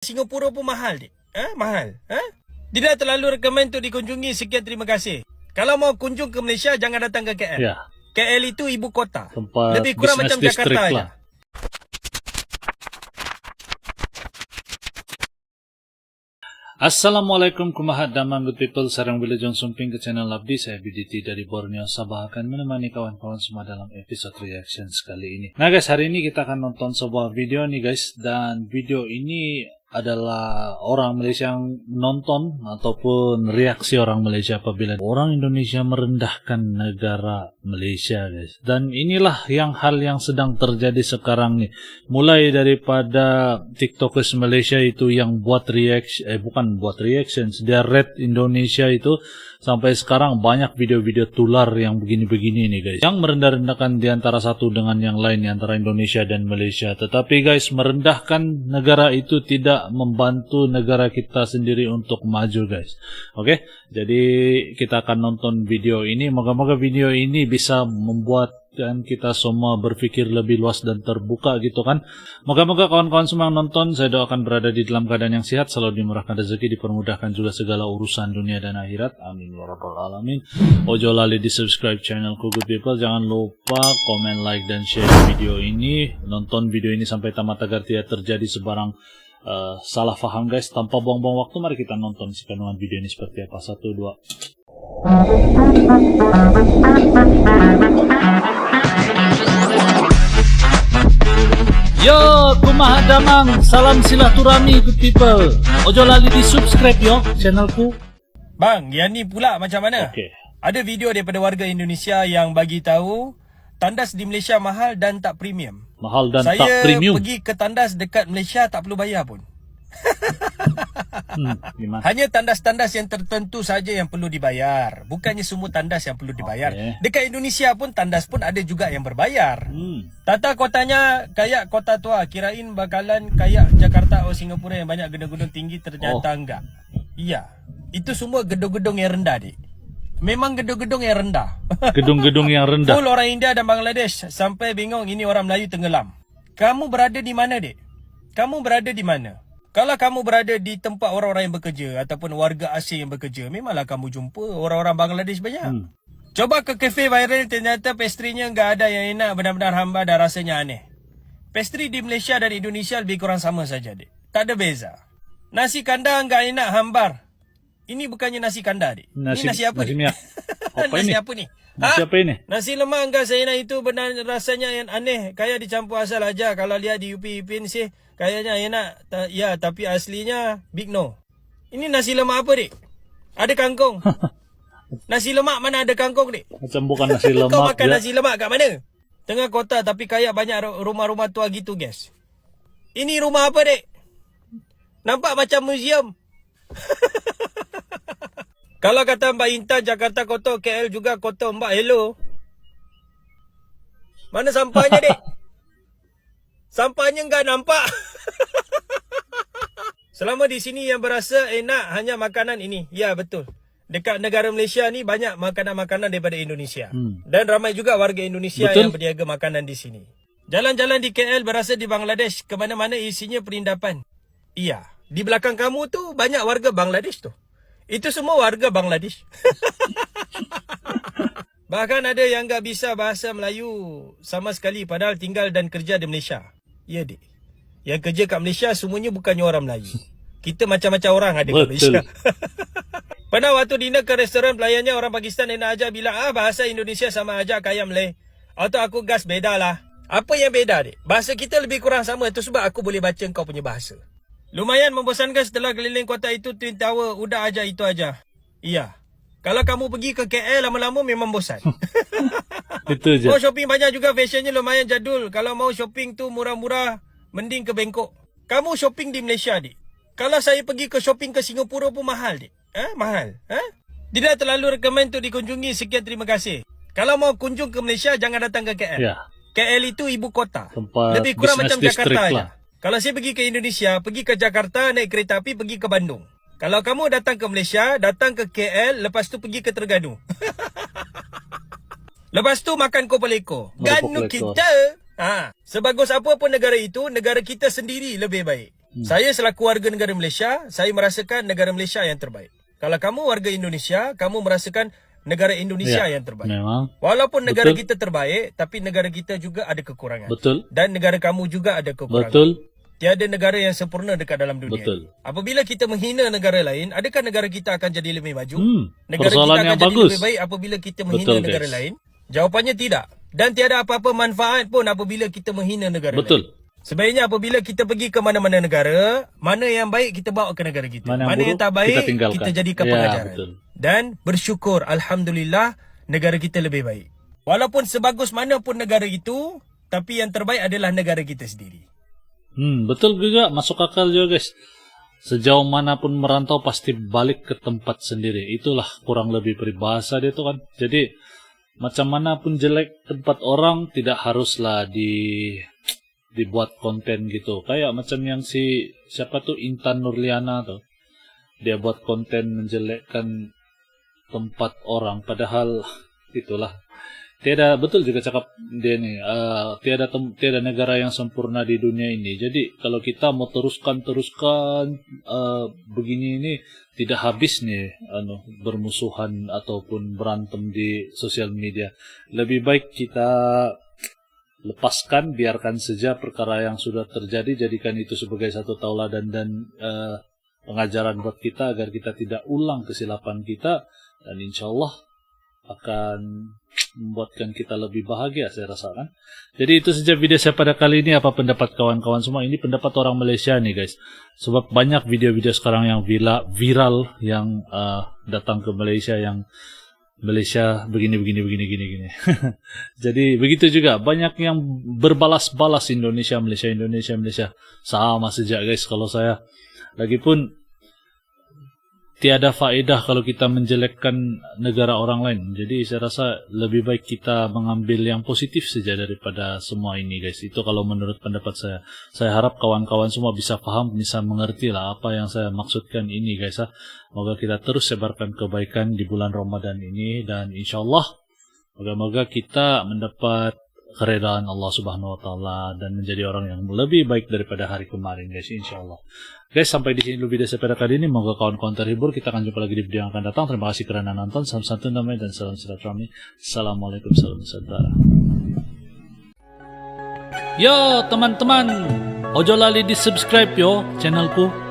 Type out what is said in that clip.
Singapura pun mahal, dik. Mahal. Tidak terlalu recommend untuk dikunjungi. Sekian, terima kasih. Kalau mau kunjung ke Malaysia, jangan datang ke KL. Ya. KL itu ibu kota. Tempat lebih kurang macam Jakarta aja. Assalamualaikum kumahat damang good people. Sarang Wilajong Sumping ke channel Abdi. Saya BDT dari Borneo Sabah akan menemani kawan-kawan semua dalam episode reaction kali ini. Nah guys, hari ini kita akan nonton sebuah video nih guys. Dan video ini adalah orang Malaysia yang nonton ataupun reaksi orang Malaysia apabila orang Indonesia merendahkan negara Malaysia guys. Dan inilah hal yang sedang terjadi sekarang nih. Mulai daripada TikTokers Malaysia itu yang buat reaction, dia red Indonesia itu, sampai sekarang banyak video-video tular yang begini-begini nih guys. Yang merendah-rendahkan di antara satu dengan yang lain, di antara Indonesia dan Malaysia. Tetapi guys, merendahkan negara itu tidak membantu negara kita sendiri untuk maju guys. Oke, jadi kita akan nonton video ini. Moga-moga video ini bisa membuat kita semua berpikir lebih luas dan terbuka gitu kan. Moga-moga kawan-kawan semua yang nonton, saya doakan berada di dalam keadaan yang sehat, selalu dimurahkan rezeki, dipermudahkan juga segala urusan dunia dan akhirat. Amin ya rabbal alamin. Ojo lali di subscribe channelku good people. Jangan lupa komen, like dan share video ini. Nonton video ini sampai tamat agar tidak terjadi sebarang salah paham guys. Tanpa buang-buang waktu, mari kita nonton si kandungan video ini seperti apa. 1, 2. Yo, kumaha damang, salam silaturahmi good people. Ojo lali di subscribe yo channelku. Bang, yang ni pula macam mana? Okay. Ada video daripada warga Indonesia yang bagi tahu tandas di Malaysia mahal dan tak premium. Mahal dan tak Saya premium. pergi ke tandas dekat Malaysia tak perlu bayar pun. Gimana? Hanya tandas-tandas yang tertentu saja yang perlu dibayar. Bukannya semua tandas yang perlu dibayar. Okay. Dekat Indonesia pun tandas pun ada juga yang berbayar. Tata kotanya kayak kota tua, kirain bakalan kayak Jakarta atau Singapura yang banyak gedung-gedung tinggi, ternyata enggak. Iya. Itu semua gedung-gedung yang rendah, dik. Memang gedung-gedung yang rendah. Gedung-gedung yang rendah. Full orang India dan Bangladesh. Sampai bingung ini orang Melayu tenggelam. Kamu berada di mana, dik? Kamu berada di mana? Kalau kamu berada di tempat orang-orang yang bekerja ataupun warga asing yang bekerja, memanglah kamu jumpa orang-orang Bangladesh banyak. Coba ke kafe viral, ternyata pastrinya enggak ada yang enak, benar-benar hambar dan rasanya aneh. Pastri di Malaysia dan Indonesia lebih kurang sama saja, dik. Tak ada beza. Nasi kandar enggak enak, hambar. Ini bukannya nasi kandar, dik. Ini nasi apa, nasi dik? minyak. Apa nasi ini? apa ni? Nasi apa ini? Nasi lemak enggak saya nak, itu benar rasanya yang aneh. Kayak dicampur asal aja. Kalau lihat di UP Ipin sih kayaknya enak. Ya, tapi aslinya big no. Ini nasi lemak apa, dik? Ada kangkung. Nasi lemak mana ada kangkung, dik? Macam bukan nasi lemak. Kau makan ya. nasi lemak kat mana? Tengah kota tapi kayak banyak rumah-rumah tua gitu, guys. Ini rumah apa, dik? Nampak macam museum. Kalau kata Mbak Intan, Jakarta kotor, KL juga kotor. Mbak, hello. Mana sampahnya, dik? Sampahnya enggak nampak. Selama di sini yang berasa enak hanya makanan ini. Ya, betul. Dekat negara Malaysia ni banyak makanan-makanan daripada Indonesia. Dan ramai juga warga Indonesia yang berniaga makanan di sini. Jalan-jalan di KL berasa di Bangladesh. Kemana-mana isinya perindapan. Iya. Di belakang kamu tu banyak warga Bangladesh tu. Itu semua warga Bangladesh. Bahkan ada yang enggak bisa bahasa Melayu sama sekali padahal tinggal dan kerja di Malaysia. Ya, dik. Yang kerja kat Malaysia semuanya bukannya orang Melayu. Kita macam-macam orang ada kat Malaysia. Pernah waktu dinner ke restoran, pelayannya orang Pakistan yang nak ajar bilang, bahasa Indonesia sama aja kayak Malay. Atau aku gas beda lah. Apa yang beda, dik? Bahasa kita lebih kurang sama. Itu sebab aku boleh baca kau punya bahasa. Lumayan membosankan setelah keliling kota itu, Twin Tower, udah aja itu aja. Iya. Kalau kamu pergi ke KL lama-lama memang bosan. Itu je. Mau shopping banyak juga, fashionnya lumayan jadul. Kalau mau shopping tu murah-murah, mending ke Bangkok. Kamu shopping di Malaysia, dik. Kalau saya pergi ke shopping ke Singapura pun mahal, dik. Mahal. Tidak terlalu recommend untuk dikunjungi. Sekian, terima kasih. Kalau mau kunjung ke Malaysia, jangan datang ke KL. Ya. KL itu ibu kota. Tempat lebih kurang macam Jakarta lah. aja. Kalau saya pergi ke Indonesia, pergi ke Jakarta, naik kereta api, pergi ke Bandung. Kalau kamu datang ke Malaysia, datang ke KL, lepas tu pergi ke Terengganu. Lepas tu makan kopal ekor. Ganu kita. Sebagus apa pun negara itu, negara kita sendiri lebih baik. Saya selaku warga negara Malaysia, saya merasakan negara Malaysia yang terbaik. Kalau kamu warga Indonesia, kamu merasakan negara Indonesia yang terbaik. Memang. Walaupun negara kita terbaik, tapi negara kita juga ada kekurangan. Betul. Dan negara kamu juga ada kekurangan. Betul. Tiada negara yang sempurna dekat dalam dunia. Betul. Apabila kita menghina negara lain, adakah negara kita akan jadi lebih maju? Negara persoalan kita akan yang jadi bagus. lebih baik apabila kita menghina Betul, negara guys. lain? Jawapannya tidak. Dan tiada apa-apa manfaat pun apabila kita menghina negara Betul. lain. Sebaiknya apabila kita pergi ke mana-mana negara, mana yang baik kita bawa ke negara kita. Mana yang Mana yang buruk, tak baik kita tinggalkan. kita jadikan Ya, pengajaran. betul. Dan bersyukur, alhamdulillah, negara kita lebih baik. Walaupun sebagus mana pun negara itu, tapi yang terbaik adalah negara kita sendiri. Betul juga, masuk akal juga guys. Sejauh manapun merantau pasti balik ke tempat sendiri. Itulah kurang lebih peribahasa dia tuh kan. Jadi macam manapun jelek tempat orang tidak haruslah dibuat konten gitu. Kayak macam yang siapa tuh Intan Nurliana tuh. Dia buat konten menjelekkan tempat orang, padahal itulah. Betul juga cakap dia nih, tiada negara yang sempurna di dunia ini. Jadi kalau kita mau teruskan begini ini tidak habis nih bermusuhan ataupun berantem di sosial media. Lebih baik kita lepaskan, biarkan saja perkara yang sudah terjadi, jadikan itu sebagai satu tauladan dan pengajaran buat kita agar kita tidak ulang kesilapan kita, dan insyaallah akan membuatkan kita lebih bahagia, saya rasa kan. Jadi itu saja video saya pada kali ini. Apa pendapat kawan-kawan semua? Ini pendapat orang Malaysia nih guys. Sebab banyak video-video sekarang yang viral yang datang ke Malaysia, yang Malaysia begini. Jadi begitu juga banyak yang berbalas-balas Indonesia. Sama saja guys kalau saya. Lagipun tiada faedah kalau kita menjelekkan negara orang lain. Jadi saya rasa lebih baik kita mengambil yang positif saja daripada semua ini guys. Itu kalau menurut pendapat saya. Saya harap kawan-kawan semua bisa paham, bisa mengerti lah apa yang saya maksudkan ini guys. Moga kita terus sebarkan kebaikan di bulan Ramadan ini, dan insyaallah moga-moga kita mendapat keredaan Allah Subhanahu wa taala dan menjadi orang yang lebih baik daripada hari kemarin guys, insyaallah. Guys, sampai di sini dulu video saya pada kali ini. Moga kawan-kawan terhibur. Kita akan jumpa lagi di video yang akan datang. Terima kasih kerana nonton. Salam santun, damai dan salam silaturahmi. Assalamualaikum, salam saudara. Yo teman-teman, ojo lali di subscribe yo channelku.